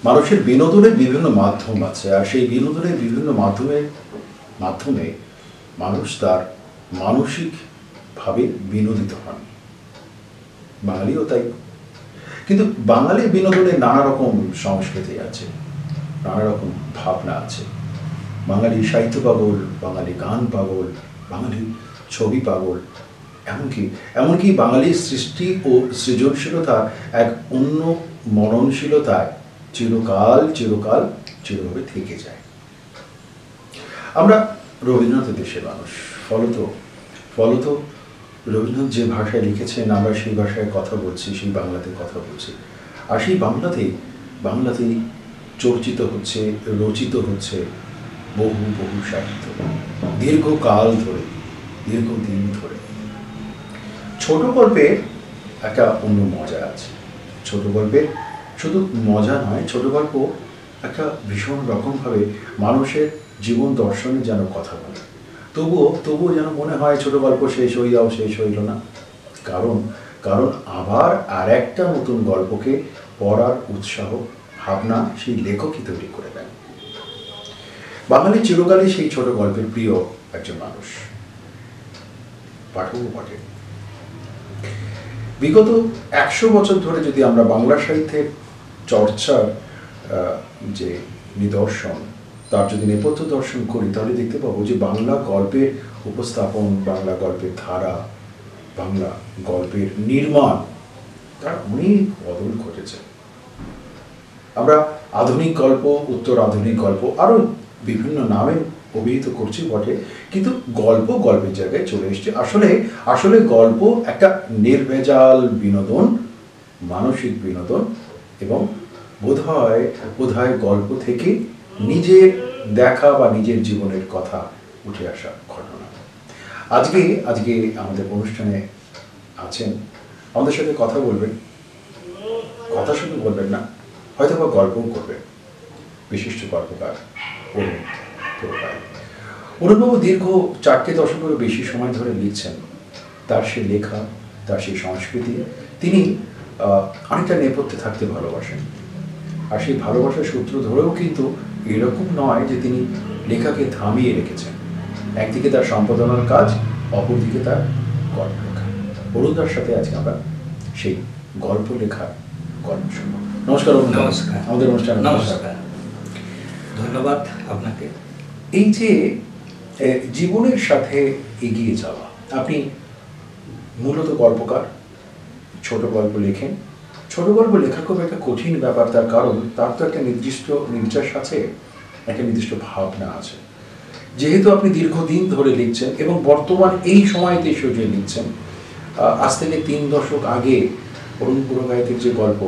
মানুষের বিনোদনের বিভিন্ন মাধ্যম আছে, আর সেই বিনোদনের বিভিন্ন মাধ্যমে মানুষ তার মানসিকভাবে বিনোদিত হন। বাঙালিও তাই। কিন্তু বাঙালির বিনোদনে নানা রকম সংস্কৃতি আছে, নানা রকম ভাবনা আছে। বাঙালি সাহিত্য পাগল, বাঙালি গান পাগল, বাঙালি ছবি পাগল, এমনকি বাঙালির সৃষ্টি ও সৃজনশীলতা এক অন্য মননশীলতায় চিরভাবে থেকে যায়। আমরা রবীন্দ্রনাথের দেশের মানুষ, ফলত রবীন্দ্রনাথ যে ভাষায় লিখেছেন আমরা সেই ভাষায় কথা বলছি, সেই বাংলাতে কথা বলছি। আর সেই বাংলাতেই চর্চিত হচ্ছে, রচিত হচ্ছে বহু সাহিত্য, দীর্ঘদিন ধরে। ছোট গল্পের একটা অন্য মজা আছে। ছোট গল্পের শুধু মজা নয়, ছোট গল্প একটা ভীষণ রকমভাবে মানুষের জীবন দর্শনে যেন কথা বলে। তবুও যেন মনে হয় ছোট গল্প শেষ হইল না, কারণ আবার আর একটা নতুন গল্পকে পড়ার উৎসাহ, ভাবনা সেই লেখকই তৈরি করে দেন। বাঙালি চিরকালই সেই ছোট গল্পের প্রিয় একজন মানুষ, পাঠকও বটে। বিগত 100 বছর ধরে যদি আমরা বাংলা সাহিত্যের চর্চার যে নিদর্শন, তার যদি নেপথ্য দর্শন করি, তাহলে দেখতে পাবো যে বাংলা গল্পের উপস্থাপন, বাংলা গল্পের ধারা, বাংলা গল্পের নির্মাণ, তার অনেক বদল ঘটেছে। আমরা আধুনিক গল্প, উত্তর আধুনিক গল্প, আরো বিভিন্ন নামে অভিহিত করছি বটে, কিন্তু গল্পের জায়গায় চলে এসছে। আসলে গল্প একটা নির্ভেজাল বিনোদন, মানসিক বিনোদন, এবং বোধহয় গল্প থেকে নিজের দেখা বা নিজের জীবনের কথা উঠে আসা ঘটনা। আজকে আমাদের অনুষ্ঠানে আছেন, আমাদের সাথে কথা বলবেন, কথা শুধু বলবেন না, হয়তো বা গল্পও করবেন, বিশিষ্ট গল্পকার অরুণবাবু দীর্ঘ 4 দশকেরও বেশি সময় ধরে লিখছেন। তার সে লেখা, তার সেই সংস্কৃতি, তিনি অনেকটা নেপথ্যে থাকতে ভালোবাসেন। আর সেই ভালোবাসার সূত্র ধরেও কিন্তু এরকম নয় যে তিনি লেখাকে থামিয়ে রেখেছেন। একদিকে তার সম্পাদনার কাজ, অপরদিকে তার গল্প লেখা। অরুণদার সাথে আজকে আমরা সেই গল্প লেখার গল্প শুনব। নমস্কার। নমস্কার। আমাদের অনুষ্ঠানে নমস্কার, ধন্যবাদ আপনাকে। এই যে জীবনের সাথে এগিয়ে যাওয়া, আপনি মূলত গল্পকার, ছোট গল্প লেখেন। ছোট গল্প লেখা খুব একটা কঠিন ব্যাপার, তার কারণ তার তো একটা নির্দিষ্ট নির্যাস আছে, একটা নির্দিষ্ট ভাবনা আছে। যেহেতু আপনি দীর্ঘদিন ধরে লিখছেন এবং বর্তমান এই সময়তে এসে লিখছেন, আজ থেকে 3 দশক আগে অরুণ পুরকাইতের যে গল্প,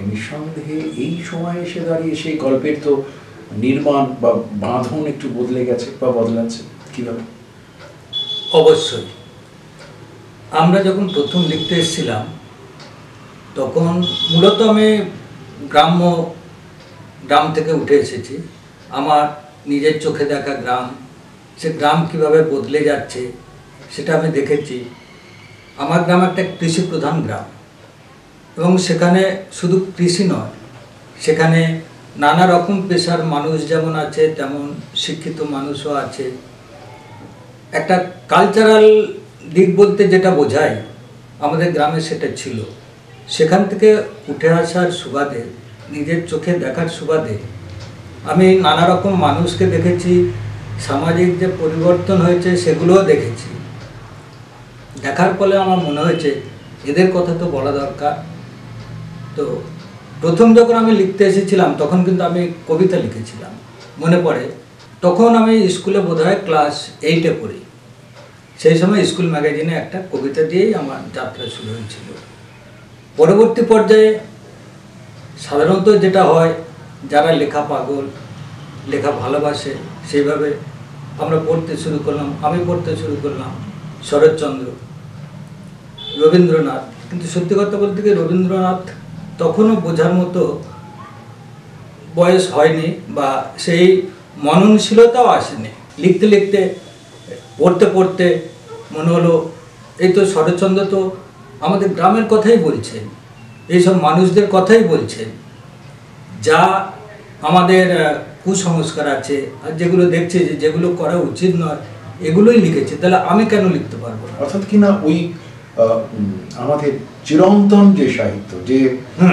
নিঃসন্দেহে এই সময় এসে দাঁড়িয়ে সেই গল্পের তো নির্মাণ বা বাঁধন একটু বদলে গেছে বা বদলাচ্ছে, কিভাবে? অবশ্যই, আমরা যখন প্রথম লিখতে এসেছিলাম তখন মূলত আমি গ্রাম থেকে উঠে এসেছি। আমার নিজের চোখে দেখা গ্রাম, সে গ্রাম কিভাবে বদলে যাচ্ছে সেটা আমি দেখেছি। আমার গ্রাম একটা কৃষি প্রধান গ্রাম, এবং সেখানে শুধু কৃষি নয়, সেখানে নানা রকম পেশার মানুষ যেমন আছে তেমন শিক্ষিত মানুষও আছে। একটা কালচারাল দিক বলতে যেটা বোঝায় আমাদের গ্রামে সেটা ছিল। সেখান থেকে উঠে আসার সুবাদে, নিজের চোখে দেখার সুবাদে আমি নানা রকম মানুষকে দেখেছি, সামাজিক যে পরিবর্তন হয়েছে সেগুলোও দেখেছি। দেখার ফলে আমার মনে হয়েছে এদের কথা তো বলা দরকার। তো প্রথম যখন আমি লিখতে এসেছিলাম তখন কিন্তু আমি কবিতা লিখেছিলাম, মনে পড়ে। তখন আমি স্কুলে বোধহয় ক্লাস 8-এ পড়ি। সেই সময় স্কুল ম্যাগাজিনে একটা কবিতা দিয়েই আমার যাত্রা শুরু হয়েছিল। পরবর্তী পর্যায়ে সাধারণত যেটা হয়, যারা লেখা পাগল, লেখা ভালোবাসে, সেইভাবে আমরা পড়তে শুরু করলাম। আমি পড়তে শুরু করলাম শরৎচন্দ্র, রবীন্দ্রনাথ। কিন্তু সত্যি কথা বলতে গিয়ে রবীন্দ্রনাথ তখনও বোঝার মতো বয়স হয়নি, বা সেই মননশীলতাও আসেনি। লিখতে লিখতে, পড়তে পড়তে মনে হলো এই তো শরৎচন্দ্র তো আমাদের গ্রামের কথাই বলছেন, এইসব মানুষদের কথাই বলছেন। যা আমাদের কুসংস্কার আছে আর যেগুলো দেখছে যে যেগুলো করা উচিত নয় এগুলোই লিখেছে, তাহলে আমি কেন লিখতে পারবো না? অর্থাৎ কিনা ওই আমাদের চিরন্তন যে সাহিত্য, যে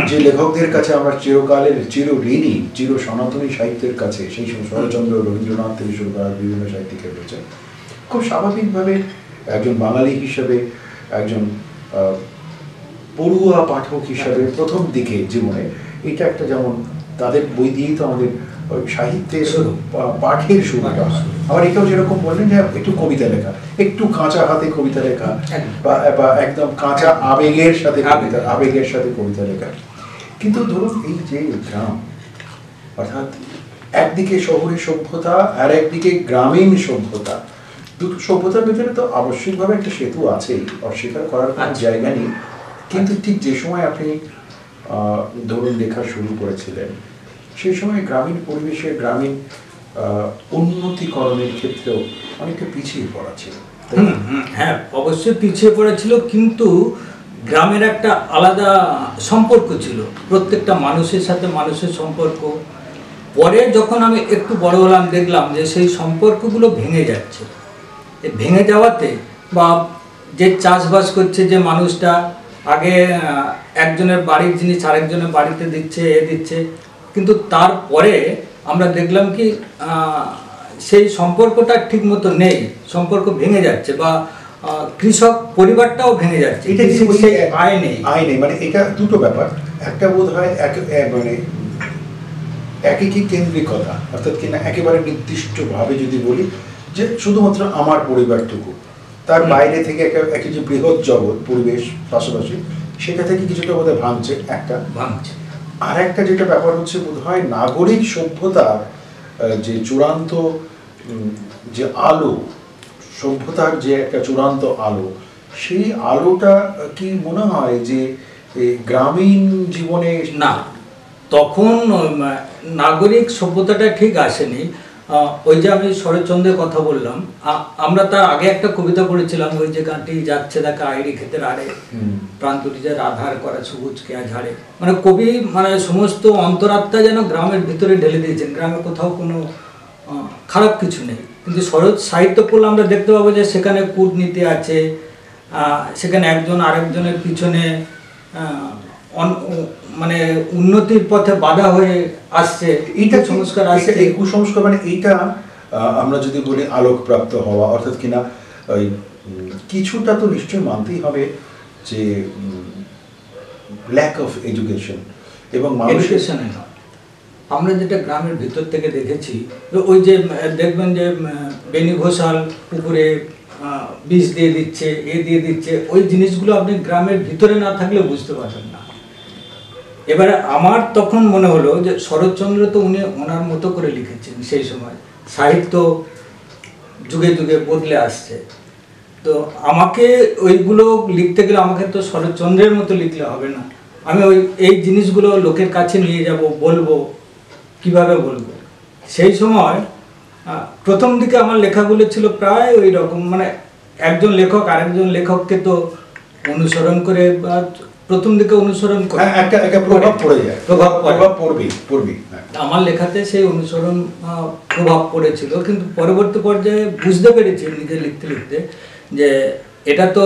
যে লেখকদের কাছে আমরা চিরকালের চিরঋণী, চির সনাতনী সাহিত্যের কাছে, সেই সময় শরৎচন্দ্র, রবীন্দ্রনাথ থেকে শুরু করা বিভিন্ন সাহিত্যিকের রয়েছে, খুব স্বাভাবিকভাবে একজন বাঙালি হিসেবে, একজন পড়ুয়া পাঠক হিসাবে প্রথম দিকে জীবনে এটা একটা, যেমন তাদের বই দিয়েই তো আমাদের সাহিত্যের পাঠের শুরুটা হয়। আবার এটাও যেরকম বললেন যে একটু কবিতা লেখা, একটু কাঁচা হাতে কবিতা লেখা, বা একদম কাঁচা আবেগের সাথে কবিতা লেখা। কিন্তু ধরুন এই যে গ্রাম, অর্থাৎ একদিকে শহরের সভ্যতা আর একদিকে গ্রামীণ সভ্যতা, দুটো সভ্যতার ভিতরে তো আবশ্যিকভাবে একটা সেতু আছেই, অস্বীকার করার কোনো জায়গা নেই। কিন্তু ঠিক যে সময় আপনি ধরুন লেখা শুরু করেছিলেন, সেই সময় গ্রামীণ পরিবেশে গ্রামীণ উন্নতিকরণের ক্ষেত্রেও অনেকটা পিছিয়ে পড়া ছিল। হ্যাঁ, অবশ্যই পিছিয়ে পড়া ছিল, কিন্তু গ্রামের একটা আলাদা সম্পর্ক ছিল, প্রত্যেকটা মানুষের সাথে মানুষের সম্পর্ক। পরে যখন আমি একটু বড় হলাম দেখলাম যে সেই সম্পর্কগুলো ভেঙে যাচ্ছে। ভেঙে যাওয়াতে বা যে চাষবাস করছে যে মানুষটা, আগে একজনের বাড়ির জিনিস আরেকজনের বাড়িতে দিচ্ছে, দিচ্ছে, কিন্তু তারপরে আমরা দেখলাম কি সেই সম্পর্কটা ঠিক মতো নেই, সম্পর্ক ভেঙে যাচ্ছে, বা কৃষক পরিবারটাও ভেঙে যাচ্ছে। এটা সেই আয় নেই। মানে এটা দুটো ব্যাপার। একটা বোধ হয় মানে একাকী কেন্দ্রিকতা, অর্থাৎ কিনা একেবারে নির্দিষ্টভাবে যদি বলি যে শুধুমাত্র আমার পরিবারটুকু, তার বাইরে থেকে একটা যে বৃহৎ জগৎ পরিবেশ পাশাপাশি, সেটা থেকে কিছুটা বোধ হয় ভাঙছে। আর একটা যেটা ব্যাপার হচ্ছে বোধ হয় নাগরিক সভ্যতার যে চূড়ান্ত যে আলো, সভ্যতার যে একটা চূড়ান্ত আলো, সেই আলোটা কি মনে হয় যে গ্রামীণ জীবনে না, তখন নাগরিক সভ্যতাটা ঠিক আসেনি। ওই যে আমি শরৎচন্দ্রের কথা বললাম, আমরা তার আগে একটা কবিতা পড়েছিলাম, ওই যে গানটি যাচ্ছে দেখা আইরি ক্ষেতের আড়ে, প্রান্তটি যে আধার করা সবুজ কেয়া ঝাড়ে, মানে কবি মানে সমস্ত অন্তরাত্মা যেন গ্রামের ভিতরে ঢেলে দিয়েছেন। গ্রামে কোথাও কোনো খারাপ কিছু নেই, কিন্তু শরৎ সাহিত্য পড়লে আমরা দেখতে পাবো যে সেখানে কূটনীতি আছে, সেখানে একজন আরেকজনের পিছনে মানে উন্নতির পথে বাধা হয়ে আসছে। এইটা সংস্কার আসছে, এই কুসংস্কার, মানে এইটা আমরা যদি বলি আলোকপ্রাপ্ত হওয়া, অর্থাৎ কিনা ওই কিছুটা তো নিশ্চয়ই মানতেই হবে যে ল্যাক অফ এডুকেশন এবং এডুকেশনে নয়। আমরা যেটা গ্রামের ভিতর থেকে দেখেছি, ওই যে দেখবেন যে বেনি ঘোষাল পুকুরে বীজ দিয়ে দিচ্ছে, দিয়ে দিচ্ছে, ওই জিনিসগুলো আপনি গ্রামের ভিতরে না থাকলে বুঝতে পারবেন না। এবারে আমার তখন মনে হলো যে শরৎচন্দ্র তো উনি ওনার মতো করে লিখেছেন, সেই সময় সাহিত্য যুগে যুগে বদলে আসছে, তো আমাকে ওইগুলো লিখতে গেলে আমাকে তো শরৎচন্দ্রের মতো লিখলে হবে না। আমি এই জিনিসগুলো লোকের কাছে নিয়ে যাব, বলবো, কিভাবে বলবো। সেই সময় প্রথম দিকে আমার লেখাগুলো ছিল প্রায় ওই রকম, মানে একজন লেখক আরেকজন লেখককে তো অনুসরণ করে, বা প্রথম দিকে অনুসরণ করে একটা প্রভাব পড়ে যায়, প্রভাব পড়বেই। আমার লেখাতে সেই অনুসরণ প্রভাব পড়েছিল, কিন্তু পরবর্তী পর্যায়ে বুঝতে পেরেছি নিজে লিখতে লিখতে যে এটা তো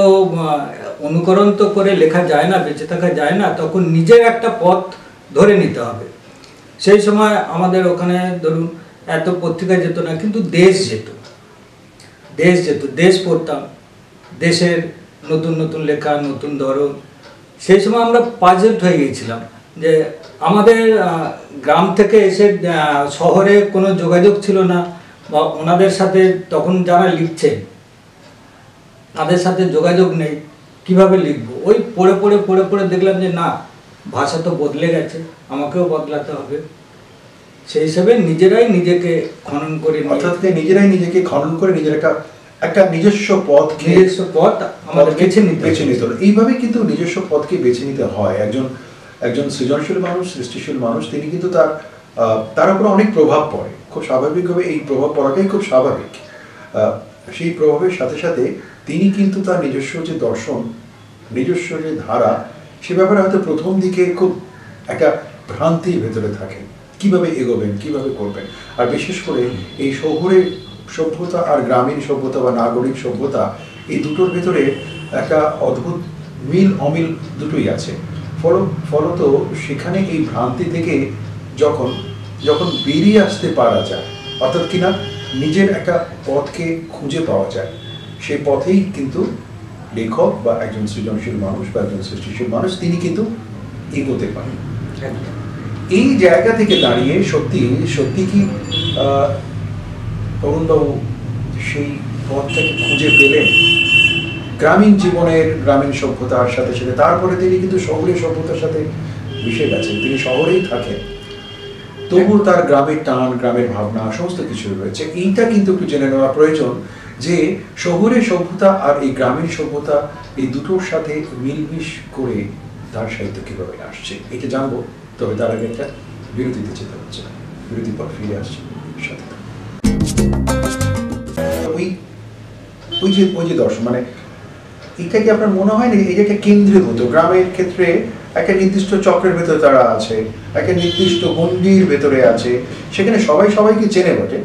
অনুকরণ তো করে লেখা যায় না, বেঁচে থাকা যায় না, তখন নিজের একটা পথ ধরে নিতে হবে। সেই সময় আমাদের ওখানে ধরুন এত পত্রিকা যেত না, কিন্তু দেশ যেত, দেশ পড়তাম, দেশের নতুন নতুন লেখা, নতুন ধরন। সেই সময় আমরা পাজেলড হয়ে গিয়েছিলাম যে আমাদের গ্রাম থেকে এসে শহরে কোনো যোগাযোগ ছিল না, বা ওনাদের সাথে তখন যারা লিখছেন তাদের সাথে যোগাযোগ নেই, কিভাবে লিখবো। ওই পড়ে পড়ে দেখলাম যে না, ভাষা তো বদলে গেছে, আমাকেও বদলাতে হবে। সেই হিসাবে নিজেরাই নিজেকে খনন করে, অর্থাৎ নিজেরাই নিজেকে খনন করে নিজের একটা নিজস্ব পথ আমাদের বেছে নিতে হবে। এইভাবে কিন্তু নিজস্ব পথকে বেছে নিতে হয়। একজন সৃজনশীল মানুষ, সৃষ্টিশীল মানুষ, তিনি কিন্তু তার উপর অনেক প্রভাব পড়ে, খুব স্বাভাবিকভাবে এই প্রভাব পড়াটাই খুব স্বাভাবিক। সেই প্রভাবের সাথে সাথে তিনি কিন্তু তার নিজস্ব যে দর্শন, নিজস্ব যে ধারা, সে ব্যাপারে হয়তো প্রথম দিকে খুব একটা ভ্রান্তির ভেতরে থাকেন, কিভাবে এগোবেন, কিভাবে করবেন। আর বিশেষ করে এই শহুরের সভ্যতা আর গ্রামীণ সভ্যতা বা নাগরিক সভ্যতা, এই দুটোর ভেতরে একটা অদ্ভুত মিল অমিল দুটোই আছে। ফলত সেখানে এই ভ্রান্তি থেকে যখন যখন বেরিয়ে আসতে পারা যায়, অর্থাৎ কিনা নিজের একটা পথকে খুঁজে পাওয়া যায়, সেই পথেই কিন্তু লেখক বা একজন সৃজনশীল মানুষ বা একজন সৃষ্টিশীল মানুষ তিনি কিন্তু এগোতে পারেন। এই জায়গা থেকে দাঁড়িয়ে সত্যি সত্যি কি তরুণবাবু সেই পথটাকে খুঁজে পেলেন গ্রামীণ জীবনের, গ্রামীণ সভ্যতার সাথে সাথে? তারপরে তিনি কিন্তু শহুরে সভ্যতার সাথে মিশে গেছেন, তিনি শহরেই থাকেন, তবুও তার গ্রামের টান, গ্রামের ভাবনা সমস্ত কিছু রয়েছে। এইটা কিন্তু একটু জেনে নেওয়া প্রয়োজন যে শহুরের সভ্যতা আর এই গ্রামীণ সভ্যতা, এই দুটোর সাথে মিলমিশ করে তার সাহিত্য কিভাবে আসছে, এটা জানবো। তবে তার আগে একটা বিরতিতে যেতে হচ্ছে, বিরতির পর ফিরে আসছে সাথে। ওই যে দর্শন, মানে এটা কি আপনার মনে হয় না এই যে একটা কেন্দ্রীভূত গ্রামের ক্ষেত্রে একটা নির্দিষ্ট চক্রের ভেতরে তারা আছে, একটা নির্দিষ্ট গণ্ডির ভেতরে আছে, সেখানে সবাই সবাইকে চেনে বটে,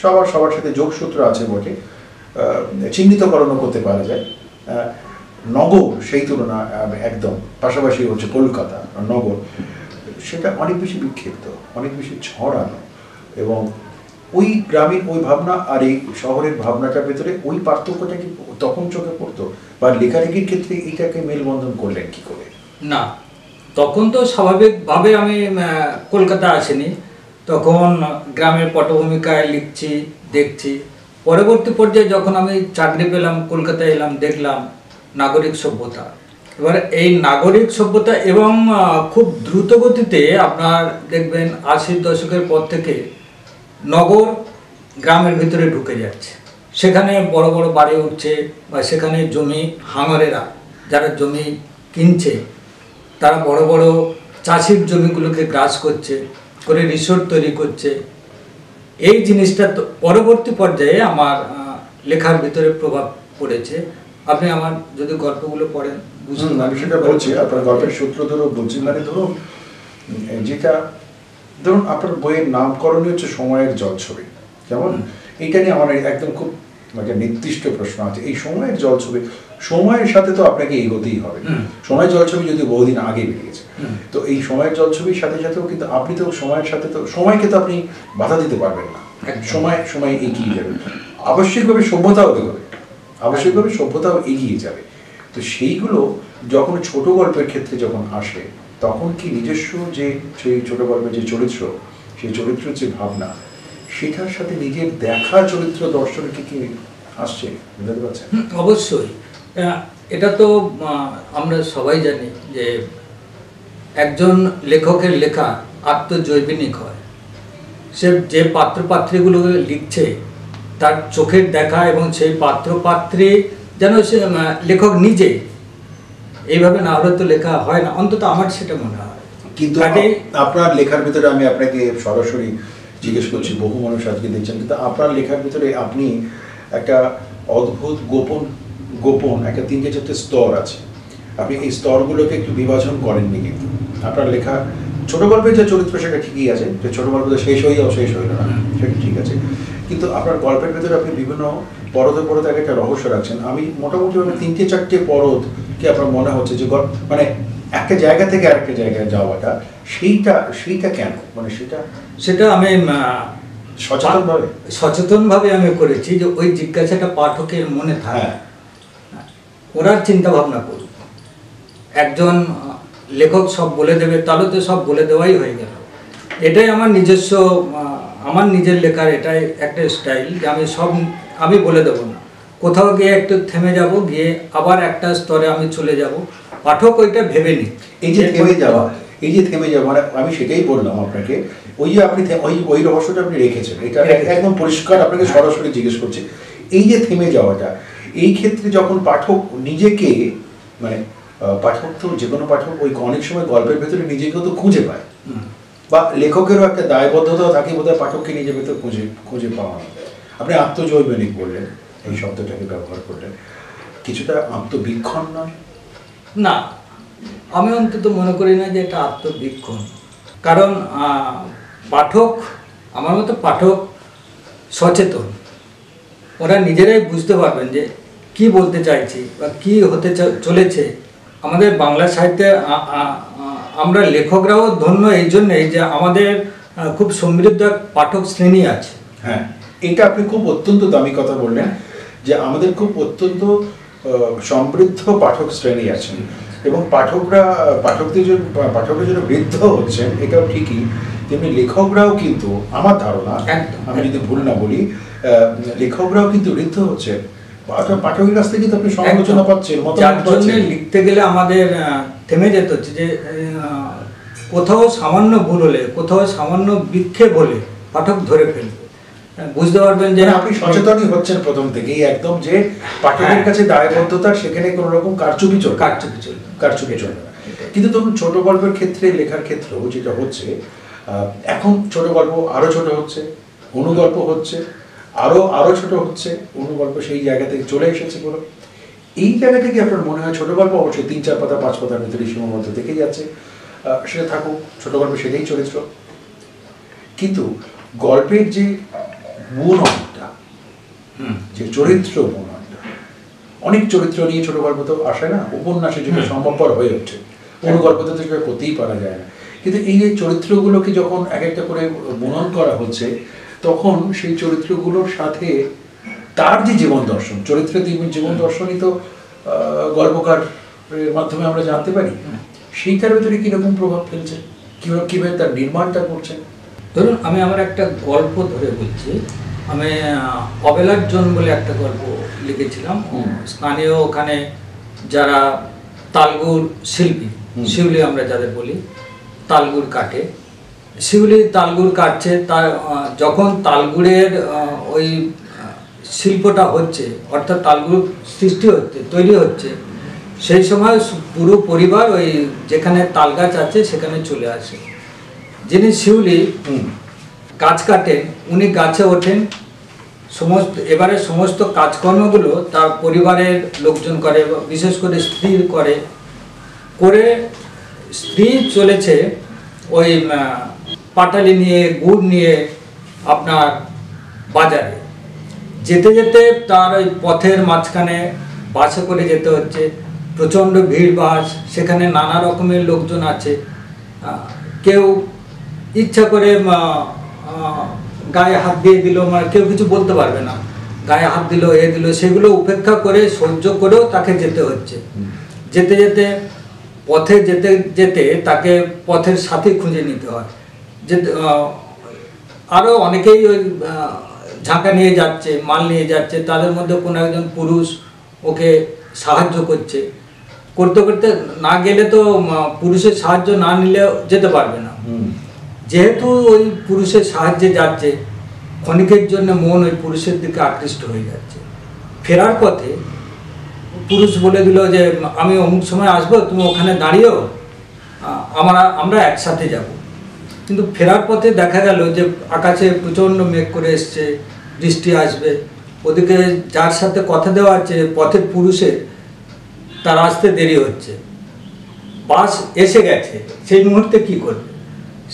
সবার সাথে যোগসূত্র আছে বটে, চিহ্নিতকরণও করতে পারা যায়। নগর সেই তুলনা একদম পাশাপাশি হচ্ছে কলকাতা নগর, সেটা অনেক বেশি বিক্ষিপ্ত, অনেক বেশি ছড়ানো, এবং ওই গ্রামীণ ওই ভাবনা আর এই শহরের ভাবনাটার ভেতরে ওই পার্থক্যটা কি তখন চোখে পড়তো, বা লেখালেখির ক্ষেত্রে এইটাকে মেলবন্ধন করলেন কি করে? না, তখন তো স্বাভাবিকভাবে আমি কলকাতা আসিনি, তখন গ্রামের পটভূমিকায় লিখছি, দেখছি। পরবর্তী পর্যায়ে যখন আমি চাকরি পেলাম, কলকাতায় এলাম, দেখলাম নাগরিক সভ্যতা। এবার এই নাগরিক সভ্যতা এবং খুব দ্রুত গতিতে আপনার দেখবেন 80-র দশকের পর থেকে নগর গ্রামের ভিতরে ঢুকে যাচ্ছে। সেখানে বড় বড় বাড়ি উঠছে, বা সেখানে জমি হাঙরেরা যারা জমি কিনছে, তারা বড় বড় চাষির জমিগুলোকে গ্রাস করছে, করে রিসোর্ট তৈরি করছে। এই জিনিসটা তো পরবর্তী পর্যায়ে আমার লেখার ভিতরে প্রভাব পড়েছে। আপনি আমার যদি গল্পগুলো পড়েন বুঝুন। আমি সেটা বলছি, আপনার গল্পের সূত্র ধরেও বলছি। মানে ধরুন আপনার বইয়ের নামকরণই হচ্ছে সময়ের জলছবি, কেমন? এইটা নিয়ে আমার একদম খুব একটা নির্দিষ্ট প্রশ্ন আছে। এই সময়ের জলছবি, সময়ের সাথে তো আপনাকে এগোতেই হবে। সময়ের জলছবি যদি বহুদিন আগে বেরিয়েছে, তো এই সময়ের জলছবির সাথে সাথেও কিন্তু আপনি তো সময়ের সাথে, তো সময়কে তো আপনি বাধা দিতে পারবেন না, সময় এগিয়ে যাবে, আবশ্যিকভাবে সভ্যতাও এগিয়ে যাবে। তো সেইগুলো যখন ছোট গল্পের ক্ষেত্রে যখন আসে, তখন কি নিজস্ব যে সেই ছোট গল্পের যে চরিত্র, সেই চরিত্রের যে ভাবনা, সেটার সাথে নিজের দেখা চরিত্র দর্শন কি আসছে, বুঝতে পারছেন? অবশ্যই। এটা তো আমরা সবাই জানি যে একজন লেখকের লেখা আত্মজৈবিনিক হয়। সে যে পাত্রপাত্রীগুলো লিখছে, তার চোখের দেখা এবং সেই পাত্রপাত্রী যেন সে লেখক নিজে, এইভাবে না হলে তো লেখা হয় না, অন্তত আমার সেটা মনে হয়। কিন্তু আপনার লেখার ভিতরে আমি আপনাকে সরাসরি জিজ্ঞেস করছি, বহু মানুষ আজকে দেখছেন, কিন্তু আপনার লেখার ভিতরে আপনি একটা অদ্ভুত গোপন একটা 3-4টে স্তর আছে। আপনি এই স্তরগুলোকে একটু বিভাজন করেননি, কিন্তু আপনার লেখা ছোট গল্পের যে চরিত্র সেটা ঠিকই আছে, যে ছোট গল্প শেষ হইল না, সেটা ঠিক আছে, কিন্তু আপনার গল্পের ভিতরে আপনি বিভিন্ন পরতে একটা রহস্য রাখছেন। আমি মোটামুটি 3-4টে পরত কি আপনার মনে হচ্ছে যে মানে একটা জায়গা থেকে আরেকটা জায়গায় যাওয়াটা, সেইটা কেন, মানে সেটা আমি সচেতনভাবে আমি করেছি, যে ওই জিজ্ঞাসাটা পাঠকের মনে থাকে, ওরা চিন্তা ভাবনা করুক। একজন লেখক সব বলে দেবে, তাহলে তো সব বলে দেওয়াই হয়ে গেল। এটাই আমার নিজস্ব, আমার নিজের লেখার এটাই একটা স্টাইল, যে আমি বলে দেবো না, কোথাও গিয়ে একটু থেমে যাব, গিয়ে আবার একটা স্তরে আমি চলে যাব, পাঠক ওইটা ভেবে নিক। এই যে থেমে যাওয়া মানে আমি সেটাই বললাম আপনাকে, ওই যে আপনি ওই রহস্যটা আপনি রেখেছেন, এটা একদম পরিষ্কার আপনাকে সরাসরি জিজ্ঞেস করছি। এই যে থেমে যাওয়াটা, এই ক্ষেত্রে যখন পাঠক নিজেকে, মানে পাঠক তো যে কোনো পাঠক ওই অনেক সময় গল্পের ভেতরে নিজেকেও তো খুঁজে পায়, বা লেখকেরও একটা দায়বদ্ধতাও থাকে বোধহয় পাঠককে নিজের ভেতর খুঁজে পাওয়া। আপনি আত্মজৈবনিক বললেন, এই শব্দটাকে ব্যবহার করলেন, কিছুটা আত্মবীক্ষণ নয়? না, আমি অন্তত মনে করি না যে এটা আত্মবীক্ষণ। কারণ পাঠক, আমার মতো পাঠক সচেতন, ওরা নিজেরাই বুঝতে পারবেন যে কি বলতে চাইছি বা কি হতে চলেছে। আমাদের বাংলা সাহিত্যে আমরা লেখকরাও ধন্য এই জন্যেই যে আমাদের খুব সমৃদ্ধ এক পাঠক শ্রেণী আছে। হ্যাঁ, এটা আপনি খুব অত্যন্ত দামি কথা বললেন যে আমাদের খুব অত্যন্ত সমৃদ্ধ পাঠক শ্রেণী আছেন, এবং পাঠকরা যেন বৃদ্ধ হচ্ছেন এটাও ঠিকই, তেমনি লেখকরাও কিন্তু আমার ধারণা, আমি যদি ভুল না বলি, লেখকরাও কিন্তু বৃদ্ধ হচ্ছেন। পাঠকের কাছ থেকে তো আপনি সমালোচনা পাচ্ছেন, যার জন্য লিখতে গেলে আমাদের থেমে যেতে হচ্ছে যে কোথাও সামান্য ভুল হলে, কোথাও সামান্য বিক্ষেপ হলে পাঠক ধরে ফেলবে, বুঝতে পারবেন যে আপনি সচেতনই হচ্ছেন প্রথম থেকেই একদম, যে পাঠকের কাছে দায়বদ্ধতা, সেখানে কোনো রকম কারচুপি চলবে না। কিন্তু ধরুন ছোট গল্পের ক্ষেত্রে, লেখার ক্ষেত্রেও যেটা হচ্ছে, এখন ছোট গল্প আরো ছোট হচ্ছে, অনুগল্প হচ্ছে আরো ছোট হচ্ছে, অনুগল্প সেই জায়গা থেকে চলে এসেছে বলে এই জায়গা থেকে আপনার মনে হয় ছোট গল্প অবশ্যই 3-4 পাতা 5 পাতার ভিতরে সীমাবদ্ধ থেকেই যাচ্ছে, সেটা থাকুক, ছোট গল্প সেটাই চরিত্র। কিন্তু গল্পের যে বুননটা, যে চরিত্র বুননটা, অনেক চরিত্র নিয়ে ছোট গল্প তো আসে না, উপন্যাসে যেটা সম্ভবপর হয়ে ওঠে, অনুগল্পতে তো সেটা করতেই পারা যায় না। কিন্তু এই যে চরিত্রগুলোকে যখন এক একটা করে বুনন করা হচ্ছে, তখন সেই চরিত্রগুলোর সাথে তার যে জীবন দর্শন, চরিত্রের জীবন দর্শনই তো গল্পকারের মাধ্যমে আমরা জানতে পারি, সেইটার ভিতরে কিরকম প্রভাব ফেলছে, কিভাবে তার নির্মাণটা করছেন। ধরুন আমি আমার একটা গল্প ধরে বলছি, আমি অবেলার জন বলে একটা গল্প লিখেছিলাম। স্থানীয় ওখানে যারা তালগুড় শিল্পী, শিউলি আমরা যাদের বলি, তালগুড় কাটে, শিউলি তালগুড় কাটছে, তার যখন তালগুড়ের ওই শিল্পটা হচ্ছে, অর্থাৎ তালগুড় সৃষ্টি হচ্ছে, তৈরি হচ্ছে, সেই সময় পুরো পরিবার ওই যেখানে তাল গাছ আছে সেখানে চলে আসে। যিনি শিউলি গাছ কাটেন, উনি গাছে ওঠেন, এবারে সমস্ত কাজকর্মগুলো তার পরিবারের লোকজন করে, বিশেষ করে স্ত্রী করে স্ত্রী চলেছে ওই পাটালি নিয়ে, গুড় নিয়ে আপনার বাজারে। যেতে যেতে তার ওই পথের মাঝখানে বাসে করে যেতে হচ্ছে, প্রচণ্ড ভিড় বাস, সেখানে নানা রকমের লোকজন আছে, কেউ ইচ্ছা করে গায়ে হাত দিয়ে দিল, মানে কেউ কিছু বলতে পারবে না, গায়ে হাত দিল, দিল, সেগুলো উপেক্ষা করে সহ্য করেও তাকে যেতে হচ্ছে। যেতে যেতে পথে যেতে যেতে তাকে পথের সাথী খুঁজে নিতে হয়। যে আরও অনেকেই ওই ঝাঁকা নিয়ে যাচ্ছে, মাল নিয়ে যাচ্ছে, তাদের মধ্যে কোনো একজন পুরুষ ওকে সাহায্য করছে, করতে করতে না গেলে তো পুরুষের সাহায্য না নিলে যেতে পারবে না। যেহেতু ওই পুরুষের সাহায্যে যাচ্ছে, ক্ষণিকের জন্য মন ওই পুরুষের দিকে আকৃষ্ট হয়ে যাচ্ছে। ফেরার পথে পুরুষ বলে দিল যে আমি অমুক সময় আসবো, তুমি ওখানে দাঁড়িয়েও, আমরা একসাথে যাব। কিন্তু ফেরার পথে দেখা গেল যে আকাশে প্রচণ্ড মেঘ করে এসছে, বৃষ্টি আসবে, ওদিকে যার সাথে কথা দেওয়া আছে পথের পুরুষের, তার আসতে দেরি হচ্ছে, বাস এসে গেছে, সেই মুহূর্তে কি করবে?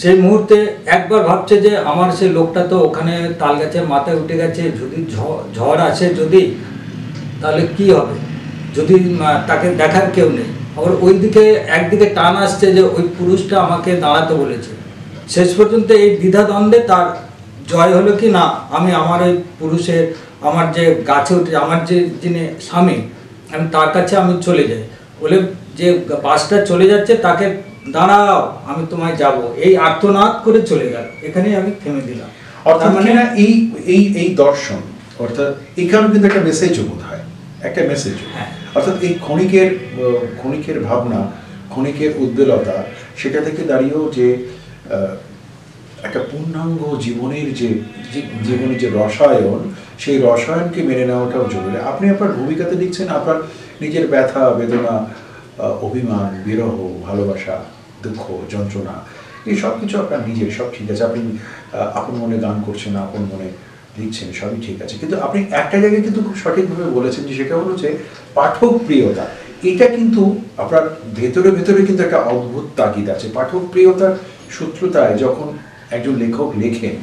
সেই মুহূর্তে একবার ভাবছে যে আমার সেই লোকটা তো ওখানে তাল গাছের মাথায় উঠে গেছে, যদি ঝড় আসে যদি, তাহলে কি হবে, যদি তাকে দেখার কেউ নেই। আবার ওইদিকে একদিকে টান আসছে যে ওই পুরুষটা আমাকে দাঁড়াতে বলেছে। শেষ পর্যন্ত এই দ্বিধাদ্বন্দ্বে তার জয় হলো কি না, আমি আমার ওই পুরুষের, আমার যে গাছে উঠে, আমার যে যিনি স্বামী, আমি তার কাছে আমি চলে যাই, বলে যে বাসটা চলে যাচ্ছে তাকে দাঁড়াও, আমি তোমায় যাব, এই আর্তনাদ করে চলে গেল। এখানেই আমি থেমে দিলাম। অর্থাৎ মানে এই দর্শন, অর্থাৎ এখানে কিন্তু একটা মেসেজও বোধ হয়, একটা মেসেজ। অর্থাৎ এই ক্ষণিকের ভাবনা, ক্ষণিকের উদ্বেলতা, সেটা থেকে দাঁড়িয়েও যে একটা পূর্ণাঙ্গ জীবনের যে রসায়ন, সেই রসায়নকে মেনে নেওয়াটাও জরুরি। আপনি আপনার ভূমিকাতে লিখছেন আপনার নিজের ব্যথা, বেদনা, অভিমান, বিরহ, ভালোবাসা, দুঃখ, যন্ত্রণা, এই সব কিছু আপনার নিজের, সব ঠিক আছে। আপনি আপন মনে গান করছেন, আপন মনে লিখছেন, সবই ঠিক আছে। কিন্তু আপনি একটা জায়গায় কিন্তু খুব সঠিকভাবে বলেছেন, যে সেটা হলো যে পাঠক প্রিয়তা। এটা কিন্তু আপনার ভেতরে ভেতরে কিন্তু একটা অদ্ভুত তাগিদ আছে। পাঠক প্রিয়তার সূত্রতায় যখন একজন লেখক লেখেন,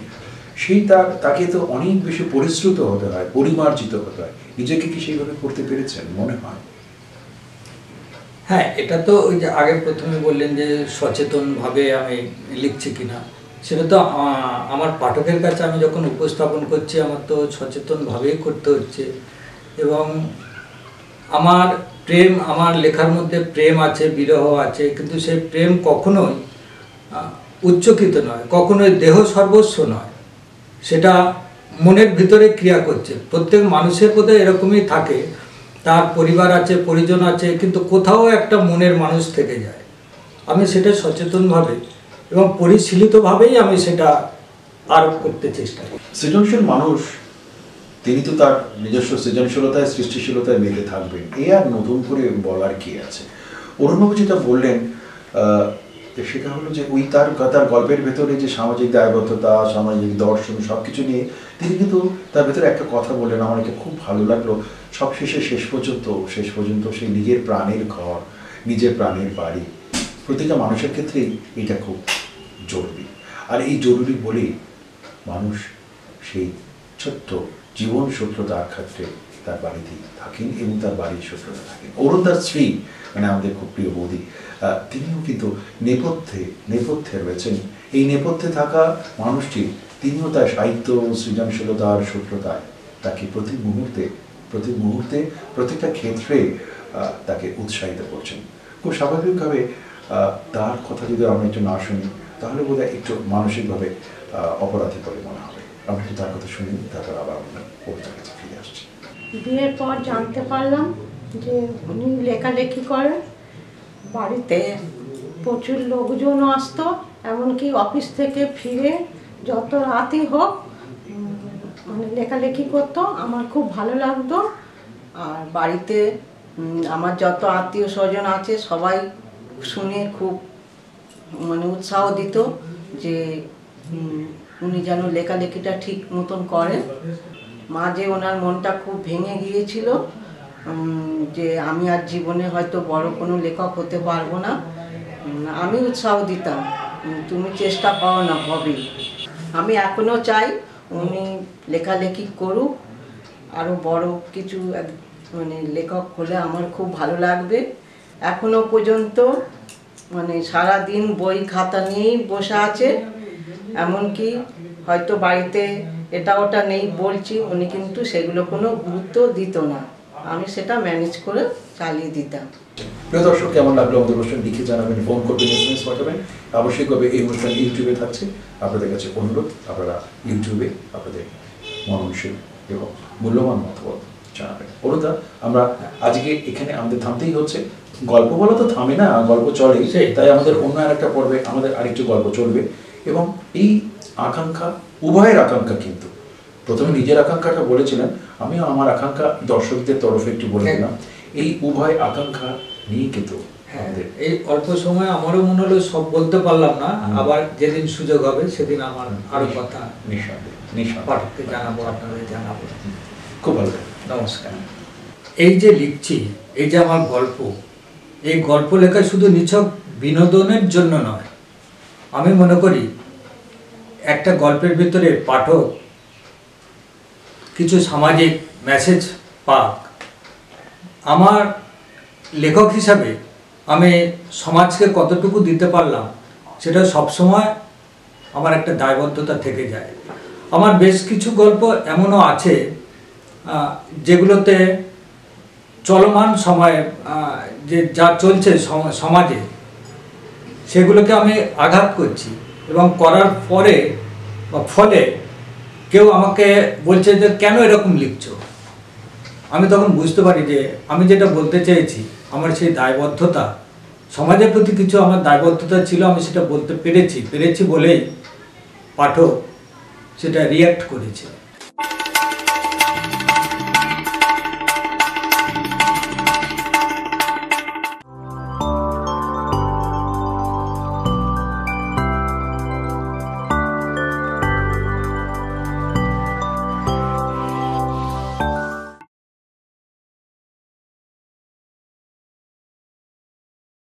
সেই তাকে তো অনেক বেশি পরিশ্রুত হতে হয়, পরিমার্জিত হতে হয়। নিজেকে কি সেইভাবে করতে পেরেছেন মনে হয়? হ্যাঁ, এটা তো ওই যে আগে প্রথমে বললেন যে সচেতনভাবে আমি লিখছি কিনা, সেটা তো আমার পাঠকের কাছে আমি যখন উপস্থাপন করছি আমার তো সচেতনভাবেই করতে হচ্ছে। এবং আমার আমার লেখার মধ্যে প্রেম আছে, বিরহ আছে, কিন্তু সেই প্রেম কখনোই উচ্চকিত নয়, কখনোই দেহ সর্বস্ব নয়, সেটা মনের ভিতরে ক্রিয়া করছে। প্রত্যেক মানুষের বোধহয় এরকমই থাকে, তার পরিবার আছে, পরিজন আছে, কিন্তু কোথাও একটা মনের মানুষ থেকে যায়। আমি সেটা সচেতনভাবে এবং পরিশীলিতভাবেই আমি সেটা আরোপ করতে চেষ্টা করি। সৃজনশীল মানুষ তিনি তো তার নিজস্ব সৃজনশীলতায়, সৃষ্টিশীলতায় মেতে থাকবেন, এ আর নতুন করে বলার কি আছে। অরুণবাবু যেটা বললেন সেটা হলো যে ওই তার গল্পের ভেতরে যে সামাজিক দায়বদ্ধতা, সামাজিক দর্শন সবকিছু নিয়ে তিনি কিন্তু তার ভেতরে একটা কথা বললেন, আমার এটা খুব ভালো লাগলো। শেষ পর্যন্ত সেই নিজের প্রাণের ঘর, নিজের প্রাণের বাড়ি, প্রতিটা মানুষের ক্ষেত্রেই এটা খুব জরুরি। আর এই জরুরি বলেই মানুষ সেই ছোট্ট জীবন শত্রুতার ক্ষেত্রে তার বাড়িতেই থাকেন এবং তার বাড়ির শত্রুতা থাকেন। অরুণ তার স্ত্রী, মানে আমাদের খুব প্রিয় বৌদি, তিনিও কিন্তু নেপথ্যে রয়েছেন। এই নেপথ্যে থাকা মানুষটি তিনিও তার সাহিত্য, সৃজনশীলতার শত্রুতায় তাকে প্রতি মুহূর্তে প্রত্যেকটা ক্ষেত্রে তাকে উৎসাহিত করছেন। খুব স্বাভাবিকভাবে তার কথা যদি আমরা একটু না শুনি তাহলে বোধহয় একটু মানসিকভাবে অপরাধী বলে মনে হবে। আমরা একটু তার কথা শুনি, তারপর আবার আমরা কবিতার কাছে ফিরে আসছি। বিয়ের পর জানতে পারলাম যে উনি লেখালেখি করেন। বাড়িতে প্রচুর লোকজন আসতো, এমনকি অফিস থেকে ফিরে যত রাতই হোক মানে লেখালেখি করতো। আমার খুব ভালো লাগতো। আর বাড়িতে আমার যত আত্মীয় স্বজন আছে সবাই শুনে খুব মানে উৎসাহ দিত যে উনি যেন লেখালেখিটা ঠিক মতন করেন। মাঝে ওনার মনটা খুব ভেঙে গিয়েছিল যে আমি আর জীবনে হয়তো বড় কোনো লেখক হতে পারবো না। আমি উৎসাহ দিতাম, তুমি চেষ্টা করো না, হবেই। আমি এখনও চাই উনি লেখালেখি করুক, আরও বড় কিছু মানে লেখক হলে আমার খুব ভালো লাগবে। এখনও পর্যন্ত মানে সারাদিন বই খাতা নিয়েই বসে আছে, এমনকি হয়তো বাড়িতে এটা ওটা নেই বলছি, উনি কিন্তু সেগুলো কোনো গুরুত্ব দিত না। আমি সেটা ম্যানেজ করে চালিয়ে দিতাম। প্রিয় দর্শক, কেমন লাগলো আমাদের অনুষ্ঠান লিখে জানাবেন, ফোন করবেন, SMS পাঠাবেন। আবশ্যিকভাবে এই অনুষ্ঠান ইউটিউবে থাকছে। আপনাদের কাছে অনুরোধ, আপনারা ইউটিউবে আপনাদের মননশীল এবং মূল্যবান মতামত জানাবেন। অনুদা, আমরা আজকে এখানে আমাদের থামতেই হচ্ছে। গল্প বলা তো থামে না, গল্প চলে, তাই আমাদের অন্য আরেকটা পর্বে আমাদের আরেকটু গল্প চলবে। এবং এই আকাঙ্ক্ষা, উভয়ের আকাঙ্ক্ষা, কিন্তু প্রথমে নিজের আকাঙ্ক্ষাটা বলেছিলেন, আমিও আমার আকাঙ্ক্ষা দর্শকদের তরফে একটু বলে দিলাম। এই উভয় আকাঙ্ক্ষা নিয়ে কিন্তু এই অল্প সময় আমারও মনে হলো সব বলতে পারলাম না, আবার যেদিন সুযোগ হবে সেদিন আমার আরো কথা পাঠককে জানাবো, আপনাদের জানাবো। খুব ভালো, নমস্কার। এই যে লিখছি, এই যে আমার গল্প, এই গল্প লেখা শুধু নিছক বিনোদনের জন্য নয়। আমি মনে করি একটা গল্পের ভিতরে পাঠক কিছু সামাজিক মেসেজ পাক। আমার লেখক হিসাবে আমি সমাজকে কতটুকু দিতে পারলাম সেটা সবসময় আমার একটা দায়বদ্ধতা থেকে যায়। আমার বেশ কিছু গল্প এমনও আছে যেগুলোতে চলমান সময়ে যে যা চলছে সমাজে সেগুলোকে আমি আঘাত করছি, এবং করার পরে বা ফলে কেউ আমাকে বলছে যে কেন এরকম লিখছো। আমি তখন বুঝতে পারি যে আমি যেটা বলতে চেয়েছি, আমার সেই দায়বদ্ধতা, সমাজের প্রতি কিছু আমার দায়বদ্ধতা ছিল, আমি সেটা বলতে পেরেছি বলেই পাঠক সেটা রিয়্যাক্ট করেছে।